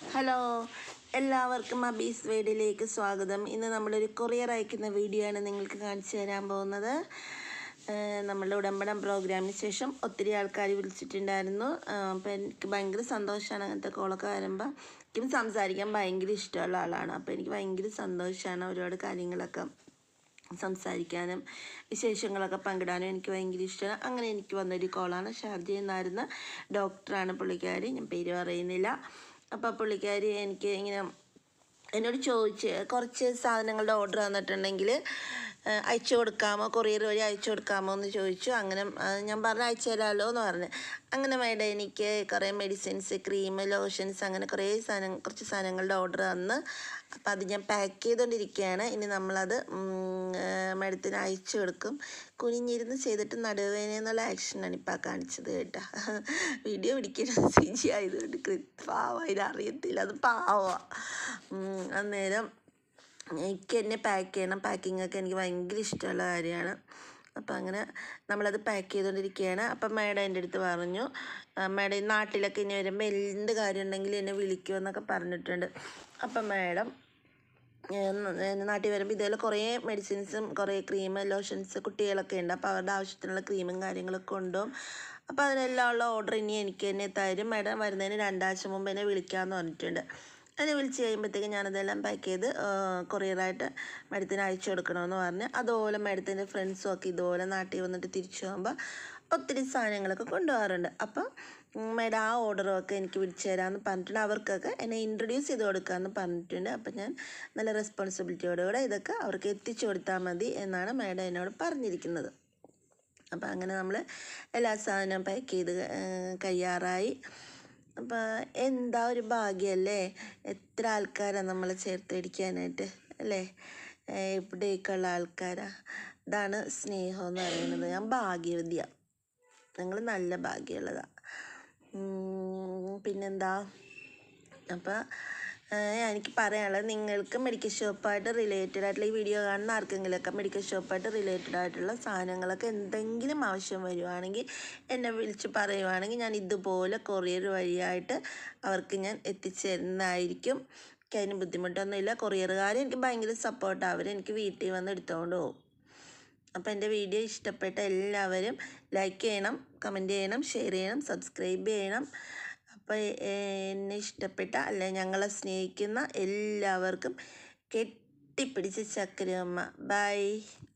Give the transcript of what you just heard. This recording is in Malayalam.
ഹലോ, എല്ലാവർക്കും അബീസ് വീഡിയോയിലേക്ക് സ്വാഗതം. ഇന്ന് നമ്മളൊരു കൊറിയർ അയക്കുന്ന വീഡിയോ ആണ് നിങ്ങൾക്ക് കാണിച്ചു തരാൻ പോകുന്നത്. നമ്മളുടെ ഉടമ്പടം പ്രോഗ്രാമിന് ശേഷം ഒത്തിരി ആൾക്കാർ വിളിച്ചിട്ടുണ്ടായിരുന്നു. അപ്പോൾ എനിക്ക് ഭയങ്കര സന്തോഷമാണ് അങ്ങനത്തെ കോളൊക്കെ വരുമ്പോൾ. എനിക്കും സംസാരിക്കാൻ ഭയങ്കര ഇഷ്ടമുള്ള ആളാണ്. അപ്പോൾ എനിക്ക് ഭയങ്കര സന്തോഷമാണ് ഒരുപാട് കാര്യങ്ങളൊക്കെ സംസാരിക്കാനും വിശേഷങ്ങളൊക്കെ പങ്കിടാനും എനിക്ക് ഭയങ്കര ഇഷ്ടമാണ്. അങ്ങനെ എനിക്ക് വന്നൊരു കോളാണ്. ഷാർജയിൽ നിന്നായിരുന്ന ഡോക്ടറാണ് പുള്ളിക്കാരി, ഞാൻ പേര് പറയുന്നില്ല. അപ്പോൾ പുള്ളിക്കാരി എനിക്ക് ഇങ്ങനെ എന്നോട് ചോദിച്ച് കുറച്ച് സാധനങ്ങളുടെ ഓർഡർ വന്നിട്ടുണ്ടെങ്കിൽ അയച്ചു കൊടുക്കാമോ, കൊറിയർ വഴി അയച്ചു കൊടുക്കാമോ എന്ന് ചോദിച്ചു. അങ്ങനെ ഞാൻ പറഞ്ഞു അയച്ചു തരാമല്ലോ എന്ന് പറഞ്ഞു. അങ്ങനെ മേഡം എനിക്ക് കുറേ മെഡിസിൻസ്, ക്രീം, ലോഷൻസ്, അങ്ങനെ കുറച്ച് സാധനങ്ങളുടെ ഓർഡർ തന്ന്. അപ്പോൾ അത് ഞാൻ പാക്ക് ചെയ്തുകൊണ്ടിരിക്കുകയാണ്. ഇനി നമ്മളത് മേഡത്തിന് അയച്ചു കൊടുക്കും. കുനിഞ്ഞിരുന്ന് ചെയ്തിട്ട് നടുവേദന എന്നുള്ള ആക്ഷനാണ് ഇപ്പോൾ കാണിച്ചത് കേട്ടോ. വീഡിയോ പിടിക്കുന്നത് സിജി ആയതുകൊണ്ട് പാവം അതിനറിയത്തില്ല, അത് പാവമാണ്. അന്നേരം എനിക്ക് എന്നെ പാക്ക് ചെയ്യണം. പാക്കിങ്ങൊക്കെ എനിക്ക് ഭയങ്കര ഇഷ്ടമുള്ള കാര്യമാണ്. അപ്പം അങ്ങനെ നമ്മളത് പാക്ക് ചെയ്തുകൊണ്ടിരിക്കുകയാണ്. അപ്പം മേഡം എൻ്റെ അടുത്ത് പറഞ്ഞു, മേഡം നാട്ടിലൊക്കെ ഇനി വരുമ്പോൾ എന്ത് കാര്യം ഉണ്ടെങ്കിലും എന്നെ വിളിക്കുമെന്നൊക്കെ പറഞ്ഞിട്ടുണ്ട്. അപ്പം മേഡം നാട്ടിൽ വരുമ്പോൾ ഇതേപോലെ കുറേ മെഡിസിൻസും കുറേ ക്രീം, ലോഷൻസ് കുട്ടികളൊക്കെ ഉണ്ട്. അപ്പോൾ അവരുടെ ആവശ്യത്തിനുള്ള ക്രീമും കാര്യങ്ങളൊക്കെ കൊണ്ടുപോകും. അപ്പോൾ അതിനെല്ലാം ഉള്ള ഓർഡർ ഇനി എനിക്ക് തന്നെ തരും. മേഡം വരുന്നതിന് 2 ആഴ്ച മുമ്പ് എന്നെ വിളിക്കാമെന്ന് പറഞ്ഞിട്ടുണ്ട്. അതിനെ വിളിച്ച് കഴിയുമ്പോഴത്തേക്കും ഞാനതെല്ലാം പാക്ക് ചെയ്ത് കൊറിയറായിട്ട് മേഡത്തിന് അയച്ചു കൊടുക്കണമെന്ന് പറഞ്ഞ്, അതുപോലെ മേഡത്തിൻ്റെ ഫ്രണ്ട്സും ഒക്കെ ഇതുപോലെ നാട്ടിൽ വന്നിട്ട് തിരിച്ചു പോകുമ്പോൾ ഒത്തിരി സാധനങ്ങളൊക്കെ കൊണ്ടുപോകാറുണ്ട്. അപ്പം മേഡം ആ ഓർഡറൊക്കെ എനിക്ക് വിളിച്ചു തരാമെന്ന് പറഞ്ഞിട്ടുണ്ട്. അവർക്കൊക്കെ എന്നെ ഇൻട്രൊഡ്യൂസ് ചെയ്ത് കൊടുക്കാമെന്ന് പറഞ്ഞിട്ടുണ്ട്. അപ്പം ഞാൻ നല്ല റെസ്പോൺസിബിലിറ്റിയോടുകൂടെ ഇതൊക്കെ അവർക്ക് എത്തിച്ചു കൊടുത്താൽ മതി എന്നാണ് മേഡം എന്നോട് പറഞ്ഞിരിക്കുന്നത്. അപ്പം അങ്ങനെ നമ്മൾ എല്ലാ സാധനവും പാക്ക് ചെയ്ത് കഴിയാറായി. അപ്പോൾ എന്താ ഒരു ഭാഗ്യമല്ലേ, എത്ര ആൾക്കാരാണ് നമ്മളെ ചേർത്ത് പിടിക്കാനായിട്ട് അല്ലേ, എവിടേക്കുള്ള ആൾക്കാരാണ്. ഇതാണ് സ്നേഹം എന്ന് പറയുന്നത്. ഞാൻ ഭാഗ്യവതിയാണ്, നിങ്ങൾ നല്ല ഭാഗ്യമുള്ളതാണ്. പിന്നെന്താ, അപ്പോൾ എനിക്ക് പറയാനുള്ളത്, നിങ്ങൾക്ക് മെഡിക്കൽ ഷോപ്പായിട്ട് റിലേറ്റഡ് ആയിട്ടുള്ള ഈ വീഡിയോ കാണുന്ന ആർക്കെങ്കിലുമൊക്കെ മെഡിക്കൽ ഷോപ്പായിട്ട് റിലേറ്റഡ് ആയിട്ടുള്ള സാധനങ്ങളൊക്കെ എന്തെങ്കിലും ആവശ്യം വരുവാണെങ്കിൽ എന്നെ വിളിച്ച് പറയുവാണെങ്കിൽ ഞാൻ ഇതുപോലെ കൊറിയർ വഴിയായിട്ട് അവർക്ക് ഞാൻ എത്തിച്ചു തരുന്നതായിരിക്കും. എനിക്ക് അതിന് ബുദ്ധിമുട്ടൊന്നുമില്ല. കൊറിയറുകാർ എനിക്ക് ഭയങ്കര സപ്പോർട്ടാണ്. അവരെനിക്ക് വീട്ടിൽ വന്ന് എടുത്തുകൊണ്ട് പോകും. അപ്പോൾ എൻ്റെ വീഡിയോ ഇഷ്ടപ്പെട്ട എല്ലാവരും ലൈക്ക് ചെയ്യണം, കമൻറ്റ് ചെയ്യണം, ഷെയർ ചെയ്യണം, സബ്സ്ക്രൈബ് ചെയ്യണം. അപ്പോൾ എന്നെ ഇഷ്ടപ്പെട്ട അല്ലെ ഞങ്ങളെ സ്നേഹിക്കുന്ന എല്ലാവർക്കും കെട്ടിപ്പിടിച്ച് ചക്കരയമ്മ. ബൈ.